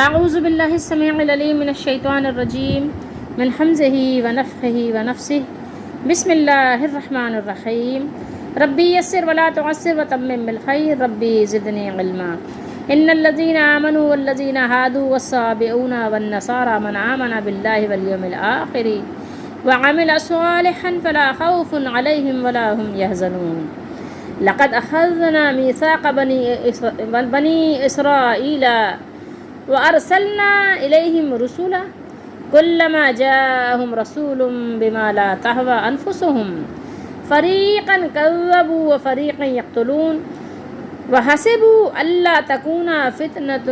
اعوذ باللہ السمیع العلیم من الشیطان الرجیم من حمزہ ونفخہ ونفثہ بسم اللہ الرحمن الرحیم ربی یسر ولا تعسر وتمم بالخیر ربی زدنی علما ان الذین آمنوا والذین ہادوا والصابئون والنصارى من آمن باللہ والیوم الآخر وعمل صالحا فلا خوف علیہم ولا هم يحزنون لقد اخذنا میثاق بنی اسرائیل وارسلنا الیہم رسلا کلما جاءہم رسول بما لا تہوی انفسہم فریقا کذبوا وفریقا یقتلون وحسبوا الا تکون فتنة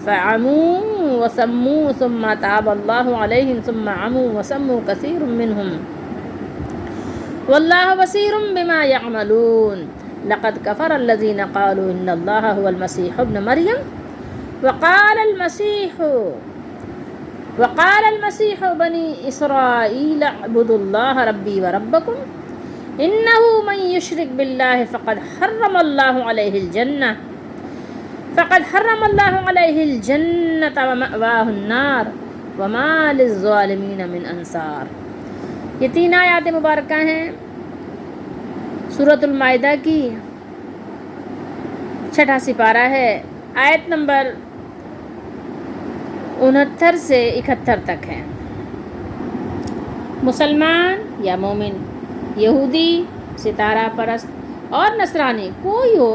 فعموا وسموا ثم تاب اللہ علیہم ثم عموا وسموا کثیر منہم واللہ بصیر بما یعملون لقد کفر الذین قالوا ان اللہ هو المسیح ابن مریم وقال المسيح بني إسرائيل اعبدوا الله ربي وربكم إنه من يشرك بالله فقد حرم الله عليه الجنة ومأواه النار وما للظالمين من انصار۔ یہ 3 آیات مبارکہ ہیں سورۃ المائدہ کی 6واں سپارہ ہے، آیت نمبر 69 سے 71 تک ہے۔ مسلمان یا مومن، یہودی، ستارہ پرست اور نصرانی کوئی ہو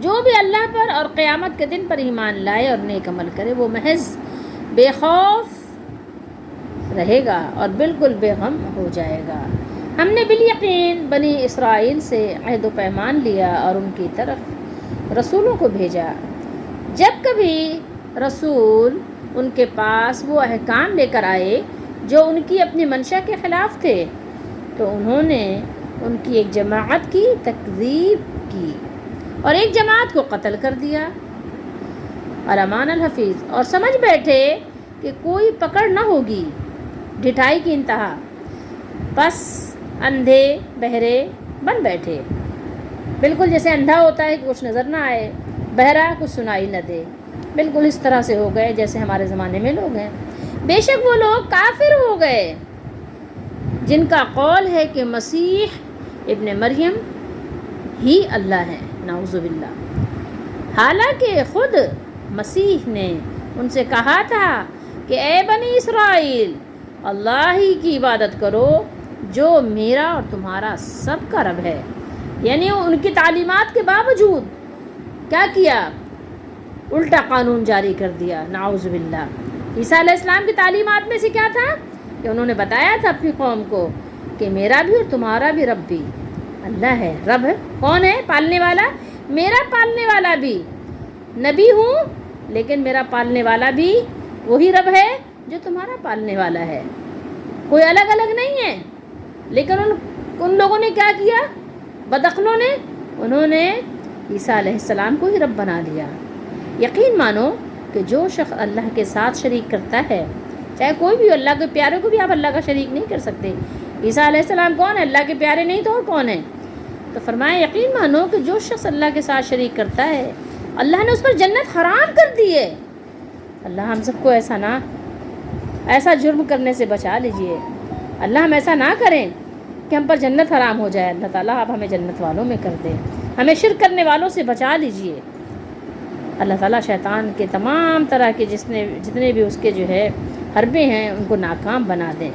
جو بھی اللہ پر اور قیامت کے دن پر ایمان لائے اور نیک عمل کرے، وہ محض بے خوف رہے گا اور بالکل بے غم ہو جائے گا۔ ہم نے بالیقین بنی اسرائیل سے عہد و پیمان لیا اور ان کی طرف رسولوں کو بھیجا۔ جب کبھی رسول ان کے پاس وہ احکام لے کر آئے جو ان کی اپنی منشا کے خلاف تھے تو انہوں نے ان کی ایک جماعت کی تکذیب کی اور ایک جماعت کو قتل کر دیا۔ الامان الحفیظ، اور سمجھ بیٹھے کہ کوئی پکڑ نہ ہوگی، ڈھٹائی کی انتہا، بس اندھے بہرے بن بیٹھے، بالکل جیسے اندھا ہوتا ہے کہ کچھ نظر نہ آئے، بہرا کچھ سنائی نہ دے، بالکل اس طرح سے ہو گئے جیسے ہمارے زمانے میں لوگ ہیں۔ بے شک وہ لوگ کافر ہو گئے جن کا قول ہے کہ مسیح ابن مریم ہی اللہ ہے، نعوذ باللہ، حالانکہ خود مسیح نے ان سے کہا تھا کہ اے بنی اسرائیل، اللہ ہی کی عبادت کرو جو میرا اور تمہارا سب کا رب ہے۔ یعنی ان کی تعلیمات کے باوجود کیا کیا؟ الٹا قانون جاری کر دیا، نعوذ باللہ۔ عیسیٰ علیہ السلام کی تعلیمات میں سے کیا تھا کہ انہوں نے بتایا تھا اپنی قوم کو کہ میرا بھی اور تمہارا بھی رب بھی اللہ ہے۔ رب ہے کون ہے؟ پالنے والا۔ میرا پالنے والا بھی نبی ہوں، لیکن میرا پالنے والا بھی وہی رب ہے جو تمہارا پالنے والا ہے، کوئی الگ الگ نہیں ہے۔ لیکن ان لوگوں نے کیا کیا؟ بدعقلوں نے، انہوں نے عیسیٰ علیہ السلام کو ہی رب بنا لیا۔ یقین مانو کہ جو شخص اللہ کے ساتھ شریک کرتا ہے، چاہے کوئی بھی، اللہ کے پیارے کو بھی آپ اللہ کا شریک نہیں کر سکتے۔ عیسیٰ علیہ السلام کون ہے؟ اللہ کے پیارے نہیں تو اور کون ہے؟ تو فرمایا یقین مانو کہ جو شخص اللہ کے ساتھ شریک کرتا ہے، اللہ نے اس پر جنت حرام کر دی ہے۔ اللہ ہم سب کو ایسا جرم کرنے سے بچا لیجئے۔ اللہ ہم ایسا نہ کریں کہ ہم پر جنت حرام ہو جائے۔ اللہ تعالیٰ آپ ہمیں جنت والوں میں کر دیں، ہمیں شرک کرنے والوں سے بچا لیجئے۔ اللہ تعالیٰ شیطان کے تمام طرح کے جتنے بھی اس کے جو ہے حربے ہیں ان کو ناکام بنا دیں۔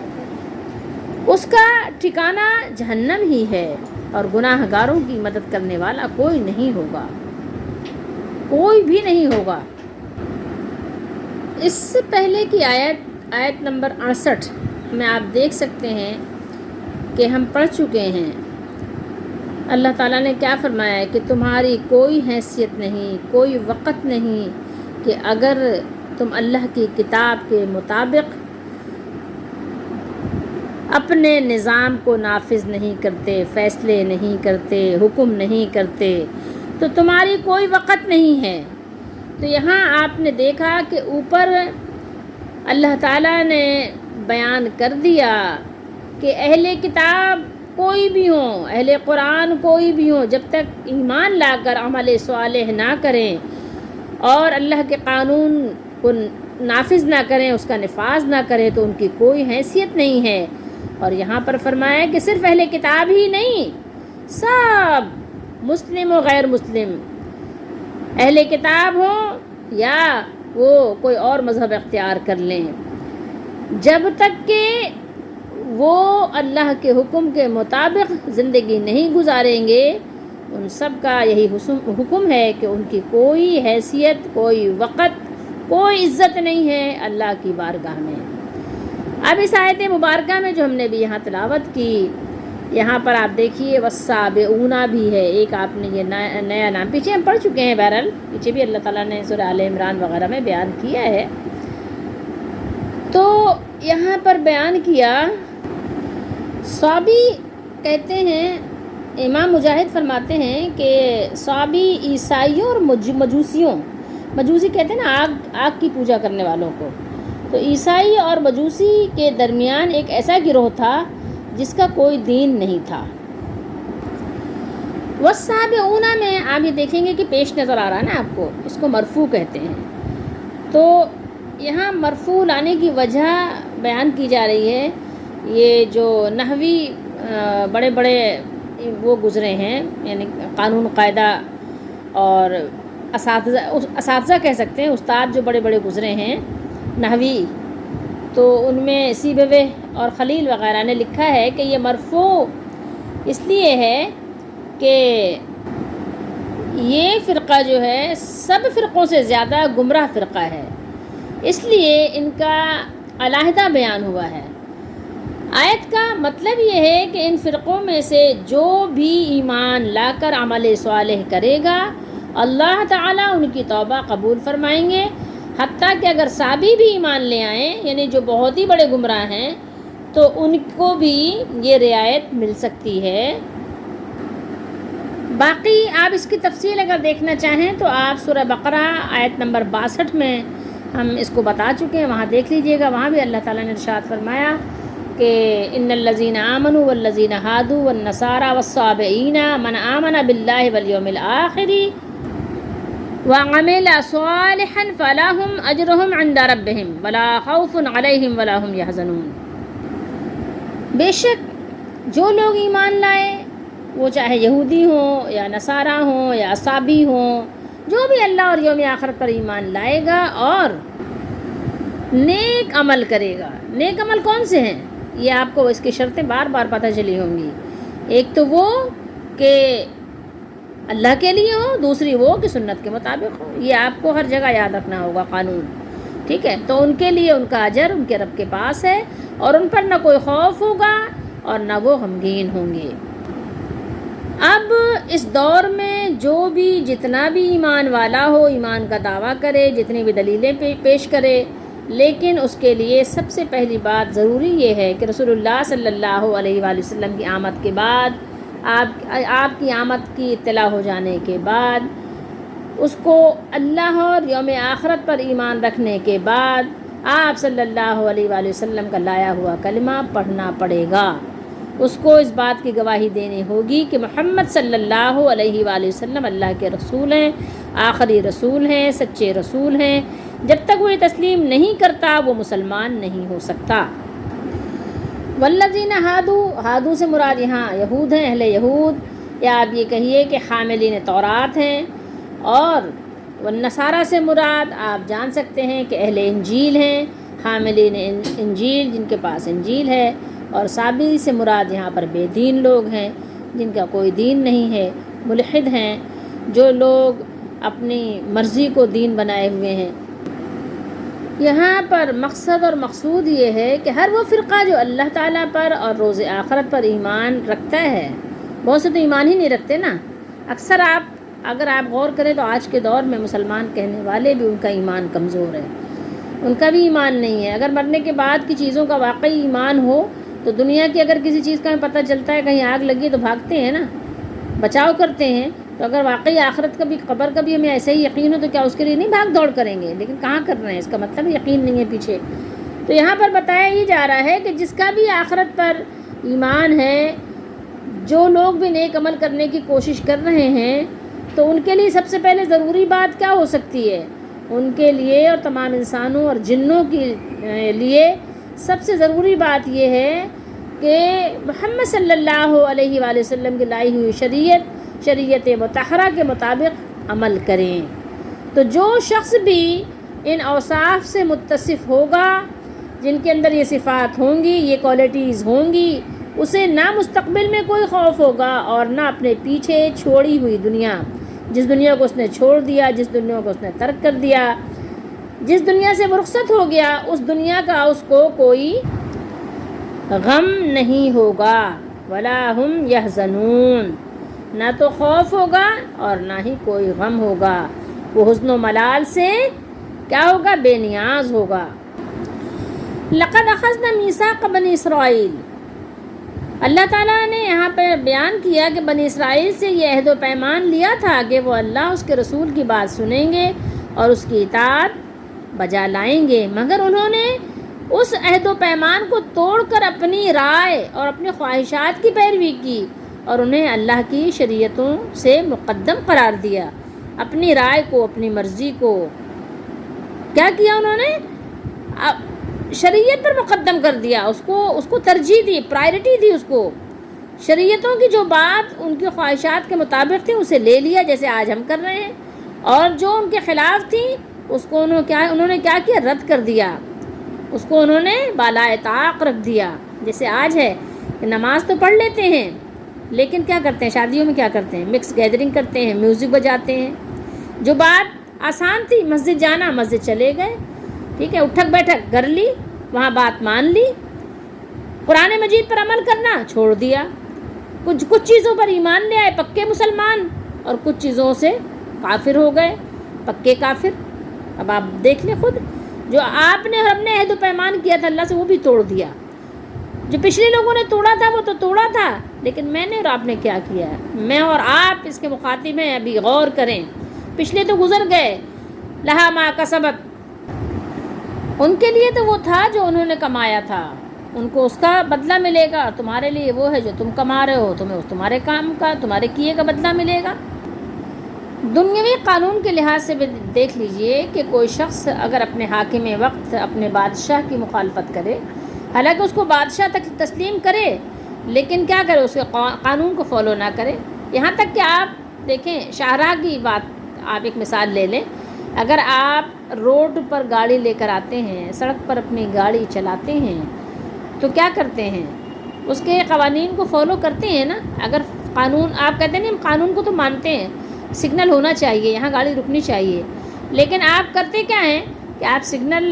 اس کا ٹھکانہ جہنم ہی ہے اور گناہ گاروں کی مدد کرنے والا کوئی نہیں ہوگا، کوئی بھی نہیں ہوگا۔ اس سے پہلے کی آیت نمبر 68 میں آپ دیکھ سکتے ہیں کہ ہم پڑھ چکے ہیں۔ اللہ تعالیٰ نے کیا فرمایا ہے کہ تمہاری کوئی حیثیت نہیں، کوئی وقت نہیں کہ اگر تم اللہ کی کتاب کے مطابق اپنے نظام کو نافذ نہیں کرتے، فیصلے نہیں کرتے، حکم نہیں کرتے تو تمہاری کوئی وقت نہیں ہے۔ تو یہاں آپ نے دیکھا کہ اوپر اللہ تعالیٰ نے بیان کر دیا کہ اہل کتاب کوئی بھی ہوں، اہل قرآن کوئی بھی ہوں، جب تک ایمان لا کر عمل صالح نہ کریں اور اللہ کے قانون کو نافذ نہ کریں، اس کا نفاذ نہ کریں تو ان کی کوئی حیثیت نہیں ہے۔ اور یہاں پر فرمایا کہ صرف اہل کتاب ہی نہیں، سب مسلم و غیر مسلم، اہل کتاب ہوں یا وہ کوئی اور مذہب اختیار کر لیں، جب تک کہ وہ اللہ کے حکم کے مطابق زندگی نہیں گزاریں گے، ان سب کا یہی حکم ہے کہ ان کی کوئی حیثیت، کوئی وقت، کوئی عزت نہیں ہے اللہ کی بارگاہ میں۔ اب اس آیت مبارکہ میں جو ہم نے بھی یہاں تلاوت کی، یہاں پر آپ دیکھیے والسابعون بھی ہے، ایک آپ نے یہ نیا نام پیچھے ہم پڑھ چکے ہیں، بہرحال پیچھے بھی اللہ تعالیٰ نے سورہ آل عمران وغیرہ میں بیان کیا ہے، تو یہاں پر بیان کیا۔ صابی کہتے ہیں، امام مجاہد فرماتے ہیں کہ صابی عیسائیوں اور مجوسی کہتے ہیں نا آگ کی پوجا کرنے والوں کو، تو عیسائی اور مجوسی کے درمیان ایک ایسا گروہ تھا جس کا کوئی دین نہیں تھا۔ والسابعون میں آپ یہ دیکھیں گے کہ پیش نظر آ رہا ہے نا آپ کو، اس کو مرفوع کہتے ہیں، تو یہاں مرفوع لانے کی وجہ بیان کی جا رہی ہے۔ یہ جو نحوی بڑے بڑے وہ گزرے ہیں، یعنی قانون قاعدہ اور اساتذہ کہہ سکتے ہیں، استاد جو بڑے بڑے گزرے ہیں نحوی، تو ان میں سیبویہ اور خلیل وغیرہ نے لکھا ہے کہ یہ مرفوع اس لیے ہے کہ یہ فرقہ جو ہے سب فرقوں سے زیادہ گمراہ فرقہ ہے، اس لیے ان کا علیحدہ بیان ہوا ہے۔ آیت کا مطلب یہ ہے کہ ان فرقوں میں سے جو بھی ایمان لا کر عمل صالح کرے گا، اللہ تعالیٰ ان کی توبہ قبول فرمائیں گے، حتیٰ کہ اگر صابی بھی ایمان لے آئیں، یعنی جو بہت ہی بڑے گمراہ ہیں، تو ان کو بھی یہ رعایت مل سکتی ہے۔ باقی آپ اس کی تفصیل اگر دیکھنا چاہیں تو آپ سورہ بقرہ آیت نمبر 62 میں ہم اس کو بتا چکے ہیں، وہاں دیکھ لیجئے گا، وہاں بھی اللہ تعالیٰ نے ارشاد فرمایا کہ ان الذین آمنوا والذین ہادوا والنصارى والصابئین من آمن باللہ والیوم الآخر وعمل صالحا فلہم اجرہم عند ربہم ولا خوف علیہم ولا ہم یحزنون۔ بے شک جو لوگ ایمان لائے، وہ چاہے یہودی ہوں یا نصارہ ہوں یا اصابی ہوں، جو بھی اللہ اور یوم آخرت پر ایمان لائے گا اور نیک عمل کرے گا۔ نیک عمل کون سے ہیں؟ یہ آپ کو اس کی شرطیں بار بار پتہ چلی ہوں گی۔ ایک تو وہ کہ اللہ کے لیے ہو، دوسری وہ کہ سنت کے مطابق ہو، یہ آپ کو ہر جگہ یاد رکھنا ہوگا قانون، ٹھیک ہے؟ تو ان کے لیے ان کا اجر ان کے رب کے پاس ہے، اور ان پر نہ کوئی خوف ہوگا اور نہ وہ غمگین ہوں گے۔ اب اس دور میں جو بھی جتنا بھی ایمان والا ہو، ایمان کا دعویٰ کرے، جتنی بھی دلیلیں پیش کرے، لیکن اس کے لیے سب سے پہلی بات ضروری یہ ہے کہ رسول اللہ صلی اللہ علیہ وآلہ وسلم کی آمد کے بعد، آپ کی آمد کی اطلاع ہو جانے کے بعد، اس کو اللہ اور یوم آخرت پر ایمان رکھنے کے بعد آپ صلی اللہ علیہ وآلہ وسلم کا لایا ہوا کلمہ پڑھنا پڑے گا۔ اس کو اس بات کی گواہی دینی ہوگی کہ محمد صلی اللہ علیہ وآلہ وسلم اللہ کے رسول ہیں، آخری رسول ہیں، سچے رسول ہیں۔ جب تک وہ یہ تسلیم نہیں کرتا وہ مسلمان نہیں ہو سکتا۔ والذین ہادو سے مراد یہاں یہود ہیں، اہل یہود، یا آپ یہ کہیے کہ حاملین تورات ہیں، اور والنصارہ سے مراد آپ جان سکتے ہیں کہ اہل انجیل ہیں، حاملین انجیل جن کے پاس انجیل ہے، اور صابی سے مراد یہاں پر بے دین لوگ ہیں جن کا کوئی دین نہیں ہے، ملحد ہیں، جو لوگ اپنی مرضی کو دین بنائے ہوئے ہیں۔ یہاں پر مقصد اور مقصود یہ ہے کہ ہر وہ فرقہ جو اللہ تعالیٰ پر اور روز آخرت پر ایمان رکھتا ہے، بہت سے تو ایمان ہی نہیں رکھتے نا، اکثر اگر آپ غور کریں تو آج کے دور میں مسلمان کہنے والے بھی ان کا ایمان کمزور ہے، ان کا بھی ایمان نہیں ہے۔ اگر مرنے کے بعد کی چیزوں کا واقعی ایمان ہو تو دنیا کی اگر کسی چیز کا ہمیں پتہ چلتا ہے کہیں آگ لگی تو بھاگتے ہیں نا، بچاؤ کرتے ہیں، تو اگر واقعی آخرت کا بھی قبر کا بھی ہمیں ایسے ہی یقین ہو تو کیا اس کے لیے نہیں بھاگ دوڑ کریں گے؟ لیکن کہاں کر رہے ہیں، اس کا مطلب یقین نہیں ہے پیچھے۔ تو یہاں پر بتایا یہ جا رہا ہے کہ جس کا بھی آخرت پر ایمان ہے، جو لوگ بھی نیک عمل کرنے کی کوشش کر رہے ہیں، تو ان کے لیے سب سے پہلے ضروری بات کیا ہو سکتی ہے ان کے لیے اور تمام انسانوں اور جنوں کے لیے سب سے ضروری بات یہ ہے کہ محمد صلی اللہ علیہ وآلہ وسلم کی لائی ہوئی شریعت مطہرہ کے مطابق عمل کریں۔ تو جو شخص بھی ان اوصاف سے متصف ہوگا، جن کے اندر یہ صفات ہوں گی، یہ کوالٹیز ہوں گی، اسے نہ مستقبل میں کوئی خوف ہوگا اور نہ اپنے پیچھے چھوڑی ہوئی دنیا، جس دنیا کو اس نے چھوڑ دیا، جس دنیا کو اس نے ترک کر دیا، جس دنیا سے وہ رخصت ہو گیا، اس دنیا کا اس کو کوئی غم نہیں ہوگا۔ ولا ہم یحزنون، نہ تو خوف ہوگا اور نہ ہی کوئی غم ہوگا۔ وہ حزن و ملال سے کیا ہوگا؟ بے نیاز ہوگا۔ لقد اخذنا میثاق بنی اسرائیل، اللہ تعالیٰ نے یہاں پہ بیان کیا کہ بنی اسرائیل سے یہ عہد و پیمان لیا تھا کہ وہ اللہ اس کے رسول کی بات سنیں گے اور اس کی اطاعت بجا لائیں گے، مگر انہوں نے اس عہد و پیمان کو توڑ کر اپنی رائے اور اپنی خواہشات کی پیروی کی اور انہیں اللہ کی شریعتوں سے مقدم قرار دیا۔ اپنی رائے کو، اپنی مرضی کو کیا کیا انہوں نے؟ شریعت پر مقدم کر دیا، اس کو ترجیح دی، پرائرٹی دی اس کو۔ شریعتوں کی جو بات ان کی خواہشات کے مطابق تھی اسے لے لیا، جیسے آج ہم کر رہے ہیں، اور جو ان کے خلاف تھی اس کو انہوں نے کیا کیا؟ رد کر دیا، اس کو انہوں نے بالائے طاق رکھ دیا۔ جیسے آج ہے کہ نماز تو پڑھ لیتے ہیں لیکن کیا کرتے ہیں؟ شادیوں میں کیا کرتے ہیں؟ مکس گیدرنگ کرتے ہیں، میوزک بجاتے ہیں۔ جو بات آسان تھی، مسجد جانا، مسجد چلے گئے، ٹھیک ہے، اٹھک بیٹھک کر لی، وہاں بات مان لی۔ قرآن مجید پر عمل کرنا چھوڑ دیا، کچھ چیزوں پر ایمان لے آئے، پکے مسلمان، اور کچھ چیزوں سے کافر ہو گئے، پکے کافر۔ اب آپ دیکھ لیں خود، جو آپ نے اور ہم نے عہد و پیمان کیا تھا اللہ سے، وہ بھی توڑ دیا۔ جو پچھلے لوگوں نے توڑا تھا وہ تو توڑا تھا، لیکن میں نے اور آپ نے کیا کیا ہے؟ میں اور آپ اس کے مخاطب ہیں، ابھی غور کریں۔ پچھلے تو گزر گئے، لہا ما کسبت، ان کے لیے تو وہ تھا جو انہوں نے کمایا تھا، ان کو اس کا بدلہ ملے گا۔ تمہارے لیے وہ ہے جو تم کما رہے ہو، تمہیں تمہارے کام کا، تمہارے کیے کا بدلہ ملے گا۔ دنیاوی قانون کے لحاظ سے بھی دیکھ لیجئے کہ کوئی شخص اگر اپنے حاکم وقت، اپنے بادشاہ کی مخالفت کرے، حالانکہ اس کو بادشاہ تک تسلیم کرے، لیکن کیا کرے؟ اس کے قانون کو فالو نہ کرے۔ یہاں تک کہ آپ دیکھیں، شاہراہ کی بات آپ ایک مثال لے لیں۔ اگر آپ روڈ پر گاڑی لے کر آتے ہیں، سڑک پر اپنی گاڑی چلاتے ہیں، تو کیا کرتے ہیں؟ اس کے قوانین کو فالو کرتے ہیں نا۔ اگر قانون، آپ کہتے ہیں نہیں ہم قانون کو تو مانتے ہیں، سگنل ہونا چاہیے، یہاں گاڑی رکنی چاہیے، لیکن آپ کرتے کیا ہیں کہ آپ سگنل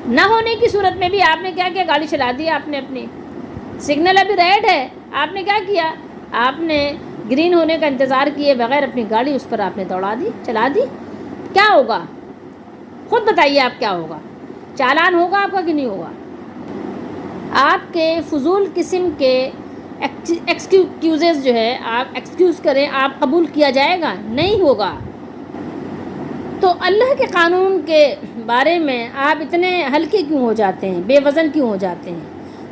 نہ ہونے کی صورت میں بھی آپ نے کیا کیا؟ گاڑی چلا دی آپ نے اپنی۔ سگنل ابھی ریڈ ہے، آپ نے کیا کیا؟ آپ نے گرین ہونے کا انتظار کیے بغیر اپنی گاڑی اس پر آپ نے دوڑا دی، چلا دی۔ کیا ہوگا؟ خود بتائیے آپ کیا ہوگا؟ چالان ہوگا آپ کا کہ نہیں ہوگا؟ آپ کے فضول قسم کے ایکسکیوزز جو ہے، آپ ایکسکیوز کریں، آپ قبول کیا جائے گا؟ نہیں ہوگا۔ تو اللہ کے قانون کے بارے میں آپ اتنے ہلکے کیوں ہو جاتے ہیں، بے وزن کیوں ہو جاتے ہیں؟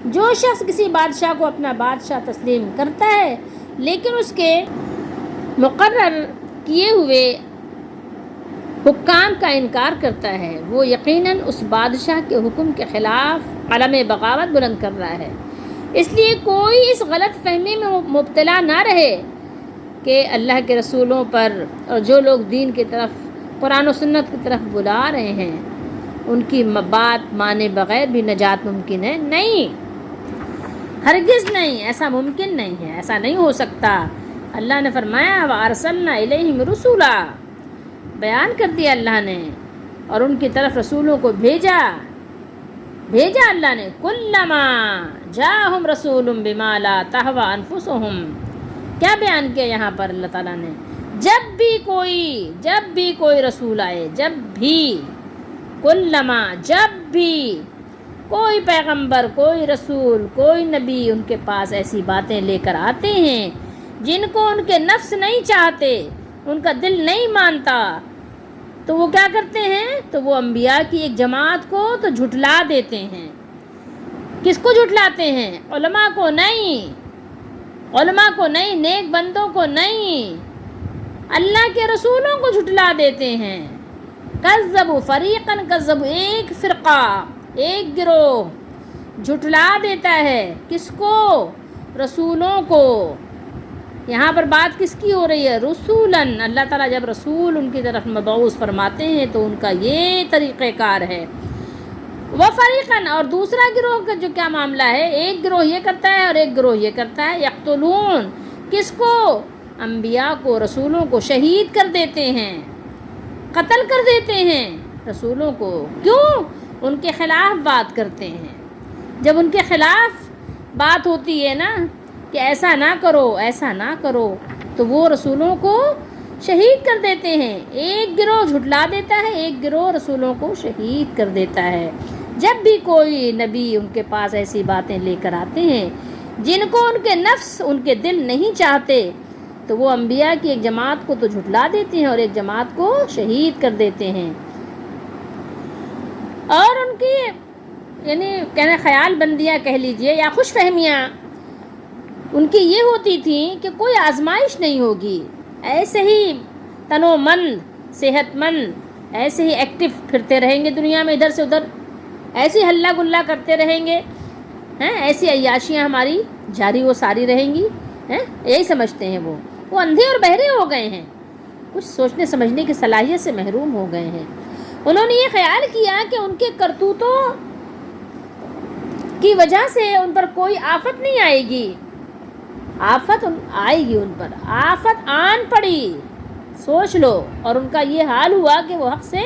جو شخص کسی بادشاہ کو اپنا بادشاہ تسلیم کرتا ہے لیکن اس کے مقرر کیے ہوئے حکام کا انکار کرتا ہے، وہ یقیناً اس بادشاہ کے حکم کے خلاف علم بغاوت بلند کر رہا ہے۔ اس لیے کوئی اس غلط فہمی میں مبتلا نہ رہے کہ اللہ کے رسولوں پر اور جو لوگ دین کی طرف، قرآن و سنت کی طرف بلا رہے ہیں، ان کی بات مانے بغیر بھی نجات ممکن ہے۔ نہیں، ہرگز نہیں، ایسا ممکن نہیں ہے، ایسا نہیں ہو سکتا۔ اللہ نے فرمایا وَأَرْسَلْنَا إِلَيْهِمْ رُسُلًا، بیان کر دیا اللہ نے، اور ان کی طرف رسولوں کو بھیجا اللہ نے۔ کلما جاءہم رسول بما لا تہوی انفسہم، کیا بیان کیا یہاں پر اللہ تعالیٰ نے؟ جب بھی کوئی رسول آئے، جب بھی، کلما، جب بھی کوئی پیغمبر، کوئی رسول، کوئی نبی ان کے پاس ایسی باتیں لے کر آتے ہیں جن کو ان کے نفس نہیں چاہتے، ان کا دل نہیں مانتا، تو وہ کیا کرتے ہیں؟ تو وہ انبیاء کی ایک جماعت کو تو جھٹلا دیتے ہیں۔ کس کو جھٹلاتے ہیں؟ علماء کو نہیں، نیک بندوں کو نہیں، اللہ کے رسولوں کو جھٹلا دیتے ہیں۔ کذبوا فریقاً کذبوا، ایک فرقہ، ایک گروہ جھٹلا دیتا ہے کس کو؟ رسولوں کو۔ یہاں پر بات کس کی ہو رہی ہے؟ رسولاً، اللہ تعالیٰ جب رسول ان کی طرف مبعوث فرماتے ہیں تو ان کا یہ طریقہ کار ہے۔ وفریقاً، اور دوسرا گروہ کا جو کیا معاملہ ہے، ایک گروہ یہ کرتا ہے اور ایک گروہ یہ کرتا ہے، یقتلون، کس کو؟ انبیاء کو، رسولوں کو شہید کر دیتے ہیں، قتل کر دیتے ہیں رسولوں کو۔ کیوں؟ ان کے خلاف بات کرتے ہیں۔ جب ان کے خلاف بات ہوتی ہے نا کہ ایسا نہ کرو، ایسا نہ کرو، تو وہ رسولوں کو شہید کر دیتے ہیں۔ ایک گروہ جھٹلا دیتا ہے، ایک گروہ رسولوں کو شہید کر دیتا ہے۔ جب بھی کوئی نبی ان کے پاس ایسی باتیں لے کر آتے ہیں جن کو ان کے نفس، ان کے دل نہیں چاہتے، تو وہ انبیاء کی ایک جماعت کو تو جھٹلا دیتے ہیں اور ایک جماعت کو شہید کر دیتے ہیں۔ اور ان کی یعنی کہنا خیال بندیاں کہہ لیجئے یا خوش فہمیاں ان کی یہ ہوتی تھیں کہ کوئی آزمائش نہیں ہوگی، ایسے ہی تنو مند، صحت مند، ایسے ہی ایکٹیو پھرتے رہیں گے دنیا میں ادھر سے ادھر، ایسی ہلہ گلا کرتے رہیں گے، ایسی عیاشیاں ہماری جاری و ساری رہیں گی، یہی سمجھتے ہیں وہ اندھے اور بہرے ہو گئے ہیں، کچھ سوچنے سمجھنے کی صلاحیت سے محروم ہو گئے ہیں۔ انہوں نے یہ خیال کیا کہ ان کے کرتوتوں کی وجہ سے ان پر کوئی آفت نہیں آئے گی، آفت آئے گی ان پر، آفت آن پڑی، سوچ لو۔ اور ان کا یہ حال ہوا کہ وہ حق سے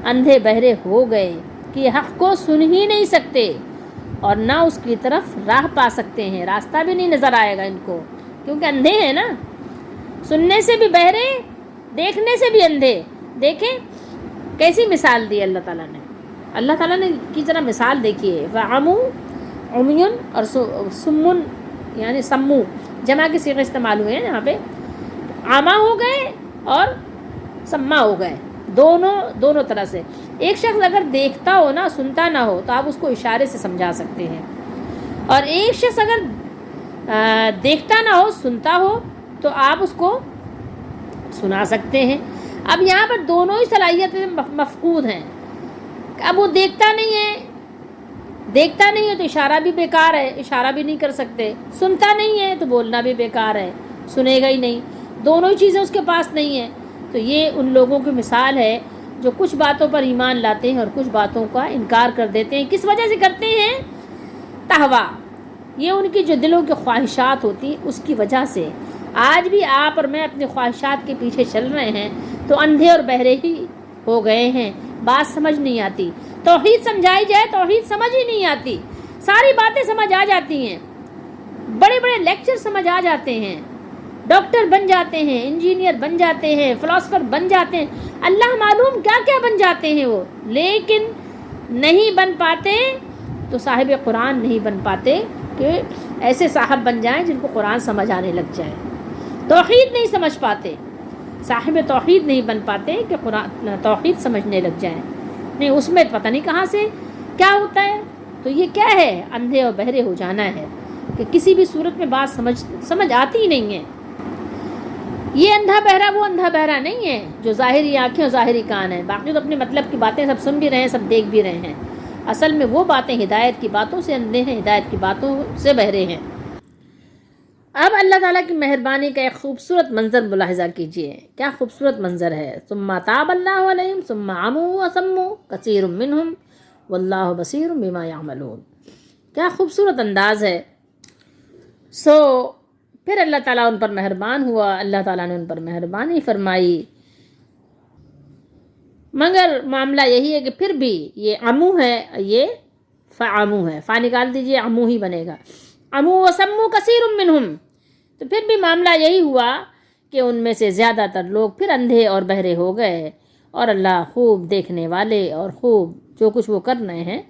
اندھے بہرے ہو گئے کہ یہ حق کو سن ہی نہیں سکتے اور نہ اس کی طرف راہ پا سکتے ہیں، راستہ بھی نہیں نظر آئے گا ان کو، کیونکہ اندھے ہیں نا، سننے سے بھی بہرے، دیکھنے سے بھی اندھے۔ دیکھیں کیسی مثال دی اللہ تعالیٰ نے، اللہ تعالیٰ نے کی ذرا مثال دیکھیے، وَعَمُوا عُمْيٌ اور سُمٌّ یعنی سمو جمع کے صیغے استعمال ہوئے ہیں یہاں پہ، عامہ ہو گئے اور سما ہو گئے، دونوں طرح سے۔ ایک شخص اگر دیکھتا ہو نا، سنتا نہ ہو، تو آپ اس کو اشارے سے سمجھا سکتے ہیں، اور ایک شخص اگر دیکھتا نہ ہو، سنتا ہو، تو آپ اس کو سنا سکتے ہیں۔ اب یہاں پر دونوں ہی صلاحیتیں مفقود ہیں۔ اب وہ دیکھتا نہیں ہے تو اشارہ بھی بیکار ہے، اشارہ بھی نہیں کر سکتے، سنتا نہیں ہے تو بولنا بھی بیکار ہے، سنے گا ہی نہیں، دونوں ہی چیزیں اس کے پاس نہیں ہیں۔ تو یہ ان لوگوں کی مثال ہے جو کچھ باتوں پر ایمان لاتے ہیں اور کچھ باتوں کا انکار کر دیتے ہیں۔ کس وجہ سے کرتے ہیں؟ تہوا، یہ ان کی جو دلوں کی خواہشات ہوتی ہیں اس کی وجہ سے۔ آج بھی آپ اور میں اپنی خواہشات کے پیچھے چل رہے ہیں تو اندھے اور بہرے ہی ہو گئے ہیں، بات سمجھ نہیں آتی، توحید سمجھائی جائے توحید سمجھ ہی نہیں آتی، ساری باتیں سمجھ آ جاتی ہیں، بڑے بڑے لیکچر سمجھ آ جاتے ہیں، ڈاکٹر بن جاتے ہیں، انجینئر بن جاتے ہیں، فلاسفر بن جاتے ہیں، اللہ معلوم کیا کیا بن جاتے ہیں وہ، لیکن نہیں بن پاتے تو صاحب قرآن نہیں بن پاتے کہ ایسے صاحب بن جائیں جن کو قرآن سمجھ آنے لگ جائے۔ توحید نہیں سمجھ پاتے، صاحب توحید نہیں بن پاتے کہ قرآن توحید سمجھنے لگ جائیں، نہیں اس میں پتہ نہیں کہاں سے کیا ہوتا ہے۔ تو یہ کیا ہے؟ اندھے اور بہرے ہو جانا ہے کہ کسی بھی صورت میں بات سمجھ آتی ہی نہیں ہے۔ یہ اندھا بہرا وہ اندھا بہرا نہیں ہے جو ظاہری آنکھیں اور ظاہری کان ہیں، باقی تو اپنے مطلب کی باتیں سب سن بھی رہے ہیں، سب دیکھ بھی رہے ہیں، اصل میں وہ باتیں ہدایت کی باتوں سے اندھے ہیں، ہدایت کی باتوں سے بہرے ہیں۔ اب اللہ تعالیٰ کی مہربانی کا ایک خوبصورت منظر ملاحظہ کیجئے، کیا خوبصورت منظر ہے۔ ثم تاب اللہ علیہم ثم عموا وصموا کثیر منہم واللہ بصیر بما یعملون، کیا خوبصورت انداز ہے۔ پھر اللہ تعالیٰ ان پر مہربان ہوا، اللہ تعالیٰ نے ان پر مہربانی فرمائی، مگر معاملہ یہی ہے کہ پھر بھی یہ عمو ہے، یہ فعمو ہے، فا نکال دیجئے عمو ہی بنے گا، عمو وصموا کثیر منہم، تو پھر بھی معاملہ یہی ہوا کہ ان میں سے زیادہ تر لوگ پھر اندھے اور بہرے ہو گئے، اور اللہ خوب دیکھنے والے اور خوب جو کچھ وہ کر رہے ہیں،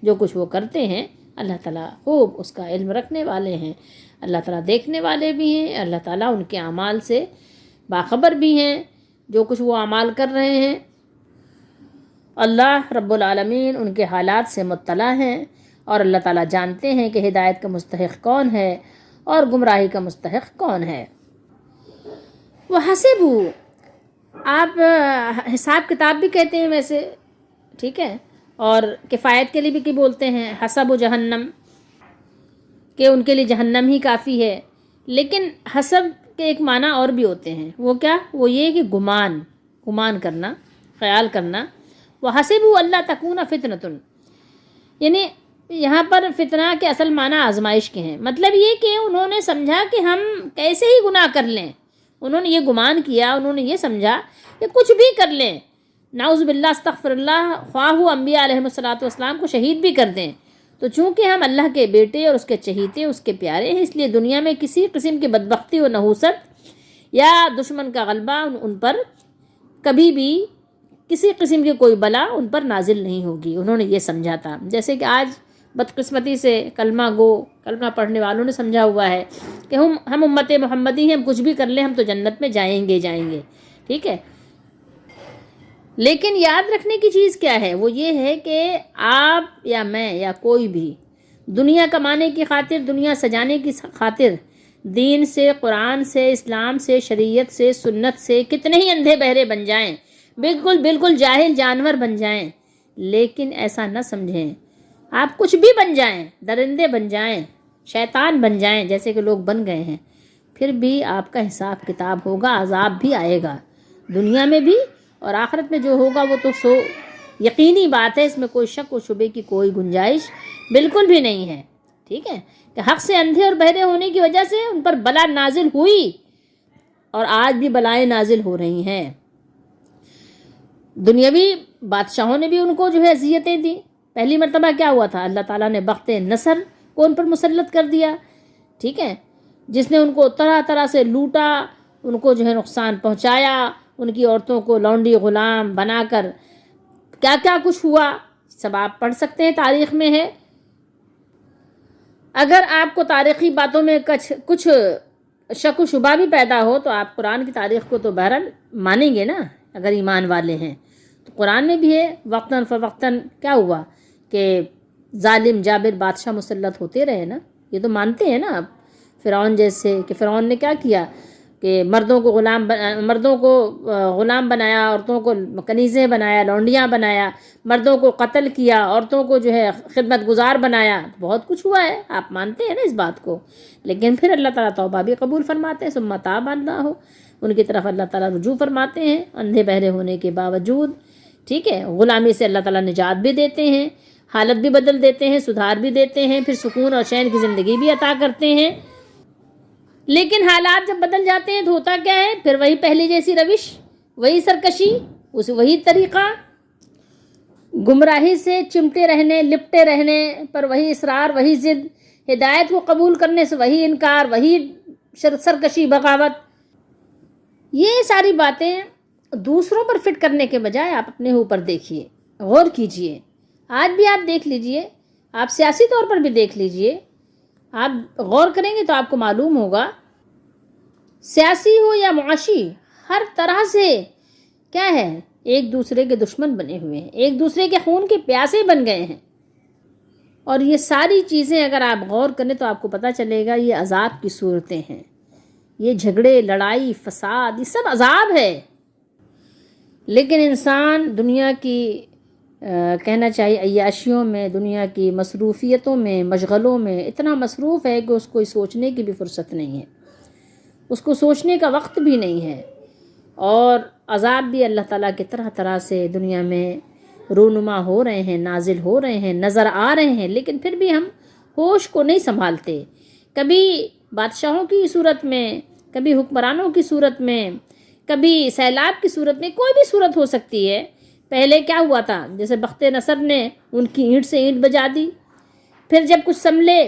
جو کچھ وہ کرتے ہیں، اللہ تعالیٰ خوب اس کا علم رکھنے والے ہیں، اللہ تعالیٰ دیکھنے والے بھی ہیں، اللہ تعالیٰ ان کے اعمال سے باخبر بھی ہیں، جو کچھ وہ اعمال کر رہے ہیں، اللہ رب العالمین ان کے حالات سے مطلع ہیں، اور اللہ تعالیٰ جانتے ہیں کہ ہدایت کا مستحق کون ہے اور گمراہی کا مستحق کون ہے۔ وَحَسِبُوا، آپ حساب کتاب بھی کہتے ہیں ویسے، ٹھیک ہے، اور کفایت کے لیے بھی کی بولتے ہیں، حسب و جہنم، کہ ان کے لیے جہنم ہی کافی ہے. لیکن حسب کے ایک معنی اور بھی ہوتے ہیں. وہ کیا؟ وہ یہ کہ گمان کرنا، خیال کرنا. وَحَسِبُوا أَلَّا تَكُونَ فِتْنَةٌ، یعنی یہاں پر فتنہ کے اصل معنی آزمائش کے ہیں. مطلب یہ کہ انہوں نے سمجھا کہ ہم کیسے ہی گناہ کر لیں، انہوں نے یہ گمان کیا، انہوں نے یہ سمجھا کہ کچھ بھی کر لیں، نعوذ باللہ استغفر اللہ، خواہ وہ انبیاء علیہ السلام کو شہید بھی کر دیں، تو چونکہ ہم اللہ کے بیٹے اور اس کے چہیتے، اس کے پیارے ہیں، اس لیے دنیا میں کسی قسم کی بدبختی و نحوست یا دشمن کا غلبہ ان پر کبھی بھی، کسی قسم کی کوئی بلا ان پر نازل نہیں ہوگی. انہوں نے یہ سمجھا تھا. جیسے کہ آج بدقسمتی سے کلمہ پڑھنے والوں نے سمجھا ہوا ہے کہ ہم امت محمدی ہیں، ہم کچھ بھی کر لیں ہم تو جنت میں جائیں گے. ٹھیک ہے، لیکن یاد رکھنے کی چیز کیا ہے؟ وہ یہ ہے کہ آپ یا میں یا کوئی بھی دنیا کمانے کی خاطر، دنیا سجانے کی خاطر دین سے، قرآن سے، اسلام سے، شریعت سے، سنت سے کتنے ہی اندھے بہرے بن جائیں، بالکل جاہل جانور بن جائیں، لیکن ایسا نہ سمجھیں آپ کچھ بھی بن جائیں، درندے بن جائیں، شیطان بن جائیں جیسے کہ لوگ بن گئے ہیں، پھر بھی آپ کا حساب کتاب ہوگا، عذاب بھی آئے گا دنیا میں بھی، اور آخرت میں جو ہوگا وہ تو سو یقینی بات ہے، اس میں کوئی شک و شبے کی کوئی گنجائش بالکل بھی نہیں ہے. ٹھیک ہے، کہ حق سے اندھے اور بہرے ہونے کی وجہ سے ان پر بلا نازل ہوئی، اور آج بھی بلائیں نازل ہو رہی ہیں. دنیاوی بادشاہوں نے بھی ان کو جو ہے اذیتیں دیں. پہلی مرتبہ کیا ہوا تھا؟ اللہ تعالیٰ نے بخت نصر کو ان پر مسلط کر دیا. ٹھیک ہے، جس نے ان کو طرح طرح سے لوٹا، ان کو جو ہے نقصان پہنچایا، ان کی عورتوں کو لونڈی غلام بنا کر کیا کیا کچھ ہوا، سب آپ پڑھ سکتے ہیں، تاریخ میں ہے. اگر آپ کو تاریخی باتوں میں کچھ شک و شبہ بھی پیدا ہو تو آپ قرآن کی تاریخ کو تو بہرحال مانیں گے نا، اگر ایمان والے ہیں تو. قرآن میں بھی ہے وقتاً فوقتاً کیا ہوا کہ ظالم جابر بادشاہ مسلط ہوتے رہے نا، یہ تو مانتے ہیں نا آپ. فرعون جیسے، کہ فرعون نے کیا کیا کہ مردوں کو غلام بنایا، عورتوں کو کنیزیں بنایا، لونڈیاں بنایا، مردوں کو قتل کیا، عورتوں کو جو ہے خدمت گزار بنایا. بہت کچھ ہوا ہے، آپ مانتے ہیں نا اس بات کو. لیکن پھر اللہ تعالیٰ توبہ بھی قبول فرماتے ہیں، ثم تاب اللہ، ان کی طرف اللہ تعالیٰ رجوع فرماتے ہیں اندھے بہرے ہونے کے باوجود. ٹھیک ہے، غلامی سے اللہ تعالیٰ نجات بھی دیتے ہیں، حالت بھی بدل دیتے ہیں، سدھار بھی دیتے ہیں، پھر سکون اور چین کی زندگی بھی عطا کرتے ہیں. لیکن حالات جب بدل جاتے ہیں تو ہوتا کیا ہے؟ پھر وہی پہلی جیسی روش، وہی سرکشی، وہی طریقہ، گمراہی سے چمٹے رہنے، لپٹے رہنے پر وہی اصرار، وہی ضد، ہدایت کو قبول کرنے سے وہی انکار، وہی سرکشی، بغاوت. یہ ساری باتیں دوسروں پر فٹ کرنے کے بجائے آپ اپنے اوپر دیکھیے، غور کیجئے. آج بھی آپ دیکھ لیجئے، آپ سیاسی طور پر بھی دیکھ لیجئے، آپ غور کریں گے تو آپ کو معلوم ہوگا، سیاسی ہو یا معاشی، ہر طرح سے کیا ہے، ایک دوسرے کے دشمن بنے ہوئے ہیں، ایک دوسرے کے خون کے پیاسے بن گئے ہیں. اور یہ ساری چیزیں اگر آپ غور کریں تو آپ کو پتہ چلے گا یہ عذاب کی صورتیں ہیں. یہ جھگڑے، لڑائی، فساد، یہ سب عذاب ہے. لیکن انسان دنیا کی کہنا چاہیے عیاشیوں میں، دنیا کی مصروفیتوں میں، مشغلوں میں اتنا مصروف ہے کہ اس کو سوچنے کی بھی فرصت نہیں ہے، اس کو سوچنے کا وقت بھی نہیں ہے. اور عذاب بھی اللہ تعالیٰ کے طرح طرح سے دنیا میں رونما ہو رہے ہیں، نازل ہو رہے ہیں، نظر آ رہے ہیں، لیکن پھر بھی ہم ہوش کو نہیں سنبھالتے. کبھی بادشاہوں کی صورت میں، کبھی حکمرانوں کی صورت میں، کبھی سیلاب کی صورت میں، کوئی بھی صورت ہو سکتی ہے. پہلے کیا ہوا تھا؟ جیسے بخت نصر نے ان کی اینٹ سے اینٹ بجا دی. پھر جب کچھ سنبھلے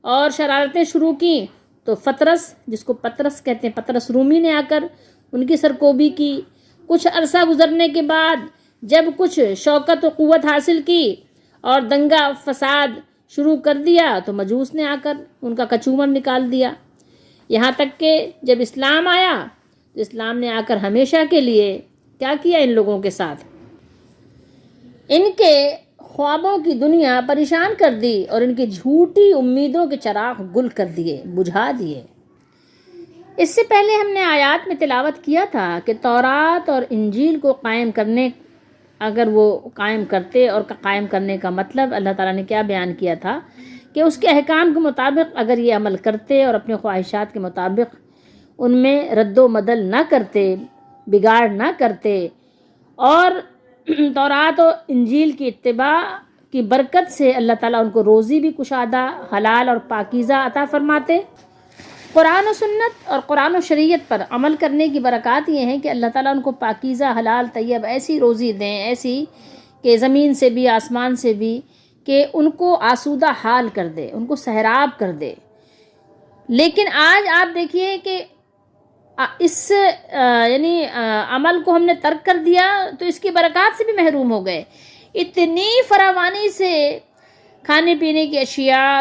اور شرارتیں شروع کی تو پطرس، جس کو پطرس کہتے ہیں، پطرس رومی نے آ کر ان کی سرکوبی کی. کچھ عرصہ گزرنے کے بعد جب کچھ شوکت و قوت حاصل کی اور دنگا فساد شروع کر دیا تو مجوس نے آ کر ان کا کچومر نکال دیا. یہاں تک کہ جب اسلام آیا تو اسلام نے آ کر ہمیشہ کے لیے کیا کیا ان لوگوں کے ساتھ؟ ان کے خوابوں کی دنیا پریشان کر دی اور ان کی جھوٹی امیدوں کے چراغ گل کر دیے، بجھا دیے. اس سے پہلے ہم نے آیات میں تلاوت کیا تھا کہ تورات اور انجیل کو قائم کرنے، اگر وہ قائم کرتے، اور قائم کرنے کا مطلب اللہ تعالیٰ نے کیا بیان کیا تھا کہ اس کے احکام کے مطابق اگر یہ عمل کرتے اور اپنے خواہشات کے مطابق ان میں رد و بدل نہ کرتے، بگاڑ نہ کرتے، اور تورات و انجیل کی اتباع کی برکت سے اللہ تعالیٰ ان کو روزی بھی کشادہ، حلال اور پاکیزہ عطا فرماتے۔ قرآن و سنت اور قرآن و شریعت پر عمل کرنے کی برکات یہ ہیں کہ اللہ تعالیٰ ان کو پاکیزہ، حلال، طیب ایسی روزی دیں، ایسی کہ زمین سے بھی آسمان سے بھی، کہ ان کو آسودہ حال کر دے، ان کو سہراب کر دے۔ لیکن آج آپ دیکھیے کہ اس عمل کو ہم نے ترک کر دیا تو اس کی برکات سے بھی محروم ہو گئے۔ اتنی فراوانی سے کھانے پینے کی اشیاء،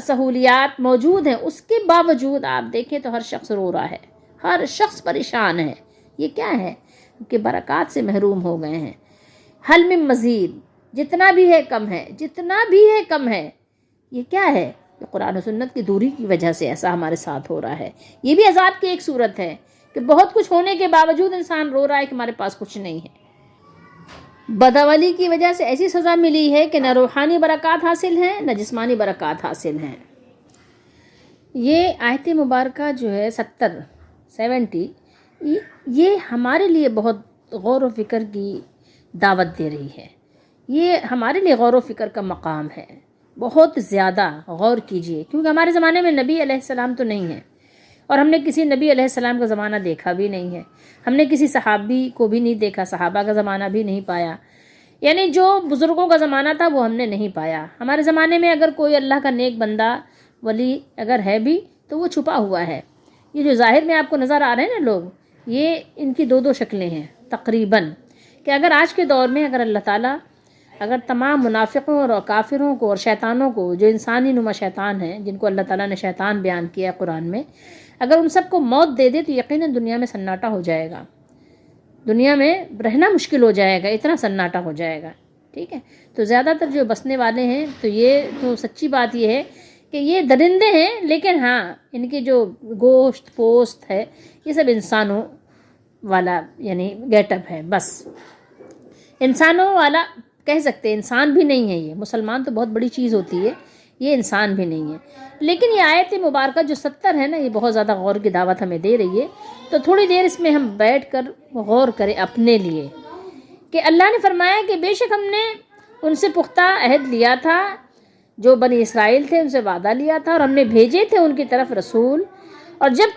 سہولیات موجود ہیں، اس کے باوجود آپ دیکھیں تو ہر شخص رو رہا ہے، ہر شخص پریشان ہے۔ یہ کیا ہے کہ برکات سے محروم ہو گئے ہیں۔ حل من مزید، جتنا بھی ہے کم ہے، جتنا بھی ہے کم ہے۔ یہ کیا ہے؟ کہ قرآن و سنت کی دوری کی وجہ سے ایسا ہمارے ساتھ ہو رہا ہے۔ یہ بھی عذاب کی ایک صورت ہے کہ بہت کچھ ہونے کے باوجود انسان رو رہا ہے کہ ہمارے پاس کچھ نہیں ہے۔ بدعملی کی وجہ سے ایسی سزا ملی ہے کہ نہ روحانی برکات حاصل ہیں، نہ جسمانی برکات حاصل ہیں۔ یہ آیت مبارکہ جو ہے 70 یہ ہمارے لیے بہت غور و فکر کی دعوت دے رہی ہے۔ یہ ہمارے لیے غور و فکر کا مقام ہے۔ بہت زیادہ غور کیجئے، کیونکہ ہمارے زمانے میں نبی علیہ السلام تو نہیں ہے، اور ہم نے کسی نبی علیہ السلام کا زمانہ دیکھا بھی نہیں ہے۔ ہم نے کسی صحابی کو بھی نہیں دیکھا، صحابہ کا زمانہ بھی نہیں پایا، یعنی جو بزرگوں کا زمانہ تھا وہ ہم نے نہیں پایا۔ ہمارے زمانے میں اگر کوئی اللہ کا نیک بندہ، ولی اگر ہے بھی تو وہ چھپا ہوا ہے۔ یہ جو ظاہر میں آپ کو نظر آ رہے ہیں نا لوگ، یہ ان کی دو شکلیں ہیں تقریباً، کہ اگر آج کے دور میں اگر اللہ تعالیٰ اگر تمام منافقوں اور کافروں کو اور شیطانوں کو، جو انسانی نما شیطان ہیں، جن کو اللہ تعالیٰ نے شیطان بیان کیا ہے قرآن میں، اگر ان سب کو موت دے دے تو یقیناً دنیا میں سناٹا ہو جائے گا، دنیا میں رہنا مشکل ہو جائے گا، اتنا سناٹا ہو جائے گا۔ ٹھیک ہے، تو زیادہ تر جو بسنے والے ہیں، تو یہ تو سچی بات یہ ہے کہ یہ درندے ہیں، لیکن ہاں ان کی جو گوشت پوست ہے یہ سب انسانوں والا یعنی گیٹ اپ ہے، بس انسانوں والا کہہ سکتے ہیں۔ انسان بھی نہیں ہے، یہ مسلمان تو بہت بڑی چیز ہوتی ہے، یہ انسان بھی نہیں ہے۔ لیکن یہ آیت مبارکہ جو 70 ہے نا، یہ بہت زیادہ غور کی دعوت ہمیں دے رہی ہے۔ تو تھوڑی دیر اس میں ہم بیٹھ کر غور کریں اپنے لیے، کہ اللہ نے فرمایا کہ بے شک ہم نے ان سے پختہ عہد لیا تھا، جو بنی اسرائیل تھے ان سے وعدہ لیا تھا، اور ہم نے بھیجے تھے ان کی طرف رسول، اور جب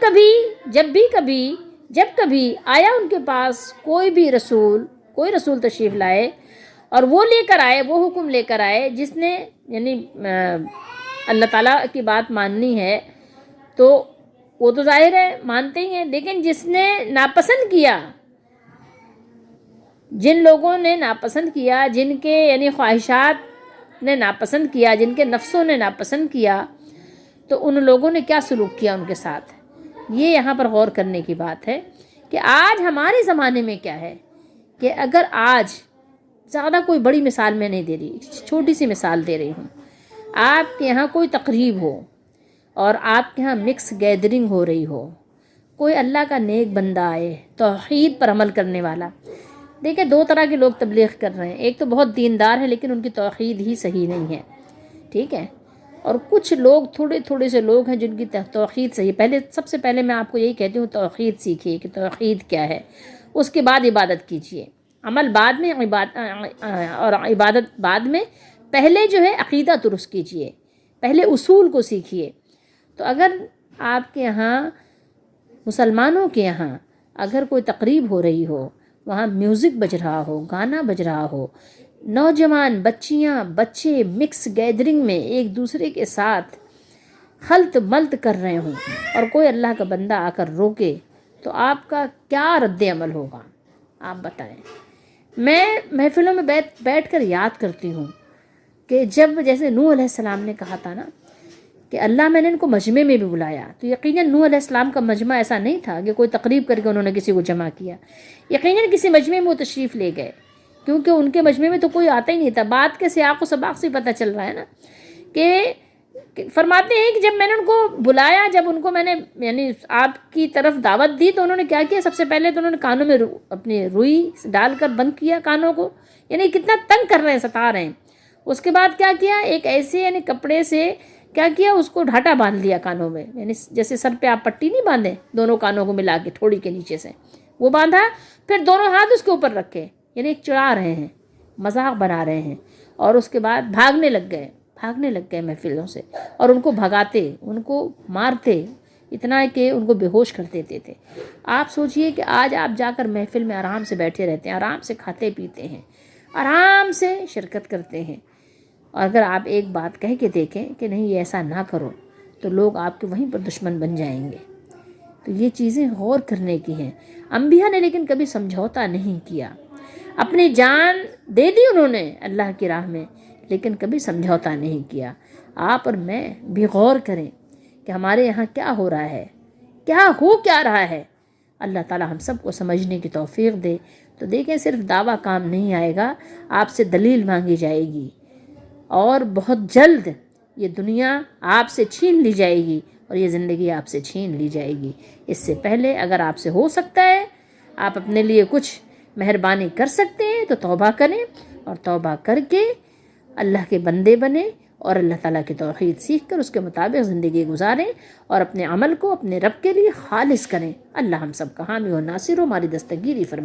کبھی آیا ان کے پاس کوئی رسول تشریف لائے، اور وہ لے کر آئے، وہ حکم لے کر آئے جس نے یعنی اللہ تعالیٰ کی بات ماننی ہے تو وہ تو ظاہر ہے مانتے ہی ہیں، لیکن جس نے ناپسند کیا، جن لوگوں نے ناپسند کیا، جن کے یعنی خواہشات نے ناپسند کیا، جن کے نفسوں نے ناپسند کیا، تو ان لوگوں نے کیا سلوک کیا ان کے ساتھ۔ یہ یہاں پر غور کرنے کی بات ہے کہ آج ہمارے زمانے میں کیا ہے، کہ اگر آج زیادہ کوئی بڑی مثال میں نہیں دے رہی، چھوٹی سی مثال دے رہی ہوں، آپ کے یہاں کوئی تقریب ہو اور آپ کے یہاں مکس گیدرنگ ہو رہی ہو، کوئی اللہ کا نیک بندہ آئے توحید پر عمل کرنے والا۔ دیکھیں دو طرح کے لوگ تبلیغ کر رہے ہیں، ایک تو بہت دیندار ہے لیکن ان کی توحید ہی صحیح نہیں ہے، ٹھیک ہے، اور کچھ لوگ تھوڑے سے لوگ ہیں جن کی توحید صحیح۔ سب سے پہلے میں آپ کو یہی کہتی ہوں، توحید سیکھیے کہ توحید کیا ہے، اس کے بعد عبادت کیجیے، عمل بعد میں، اور عبادت بعد میں۔ پہلے جو ہے عقیدہ درست کیجیے، پہلے اصول کو سیکھیے۔ تو اگر آپ کے یہاں مسلمانوں کے یہاں اگر کوئی تقریب ہو رہی ہو، وہاں میوزک بج رہا ہو، گانا بج رہا ہو، نوجوان، بچیاں، بچے مکس گیدرنگ میں ایک دوسرے کے ساتھ خلط ملط کر رہے ہوں، اور کوئی اللہ کا بندہ آ کر روکے، تو آپ کا کیا رد عمل ہوگا؟ آپ بتائیں۔ میں محفلوں میں بیٹھ کر یاد کرتی ہوں کہ جب جیسے نوح علیہ السلام نے کہا تھا نا کہ اللہ میں نے ان کو مجمع میں بھی بلایا، تو یقیناً نوح علیہ السلام کا مجمع ایسا نہیں تھا کہ کوئی تقریب کر کے انہوں نے کسی کو جمع کیا، یقیناً کسی مجمع میں وہ تشریف لے گئے، کیونکہ ان کے مجمع میں تو کوئی آتا ہی نہیں تھا۔ بات کے سیاق و سباق سے پتہ چل رہا ہے نا فرماتے ہیں کہ جب میں نے ان کو بلایا، جب ان کو میں نے یعنی آپ کی طرف دعوت دی، تو انہوں نے کیا کیا؟ سب سے پہلے تو انہوں نے کانوں میں اپنی روئی ڈال کر بند کیا کانوں کو، یعنی کتنا تنگ کر رہے ہیں، ستا رہے ہیں۔ اس کے بعد کیا کیا؟ ایک ایسے یعنی کپڑے سے کیا کیا، اس کو ڈھاٹا باندھ لیا کانوں میں، یعنی جیسے سر پہ آپ پٹی نہیں باندھیں دونوں کانوں کو ملا کے تھوڑی کے نیچے سے، وہ باندھا۔ پھر دونوں ہاتھ اس کے اوپر رکھے، یعنی ایک چڑھا رہے ہیں، مذاق بنا رہے ہیں، اور اس کے بعد بھاگنے لگ گئے محفلوں سے، اور ان کو بھگاتے، ان کو مارتے، اتنا کہ ان کو بے ہوش کر دیتے تھے۔ آپ سوچئے کہ آج آپ جا کر محفل میں آرام سے بیٹھے رہتے ہیں، آرام سے کھاتے پیتے ہیں، آرام سے شرکت کرتے ہیں، اور اگر آپ ایک بات کہہ کے دیکھیں کہ نہیں یہ ایسا نہ کرو، تو لوگ آپ کے وہیں پر دشمن بن جائیں گے۔ تو یہ چیزیں غور کرنے کی ہیں۔ انبیاء نے لیکن کبھی سمجھوتا نہیں کیا، اپنی جان دے دی انہوں نے اللہ کی راہ میں، لیکن کبھی سمجھوتا نہیں کیا۔ آپ اور میں بھی غور کریں کہ ہمارے یہاں کیا ہو رہا ہے، کیا رہا ہے۔ اللہ تعالی ہم سب کو سمجھنے کی توفیق دے۔ تو دیکھیں، صرف دعویٰ کام نہیں آئے گا، آپ سے دلیل مانگی جائے گی، اور بہت جلد یہ دنیا آپ سے چھین لی جائے گی، اور یہ زندگی آپ سے چھین لی جائے گی۔ اس سے پہلے اگر آپ سے ہو سکتا ہے، آپ اپنے لیے کچھ مہربانی کر سکتے ہیں، تو توبہ کریں، اور توبہ کر کے اللہ کے بندے بنیں، اور اللہ تعالیٰ کی توحید سیکھ کر اس کے مطابق زندگی گزاریں، اور اپنے عمل کو اپنے رب کے لیے خالص کریں۔ اللہ ہم سب کا حامی و ناصر ہو، ہماری دستگیری فرمائے۔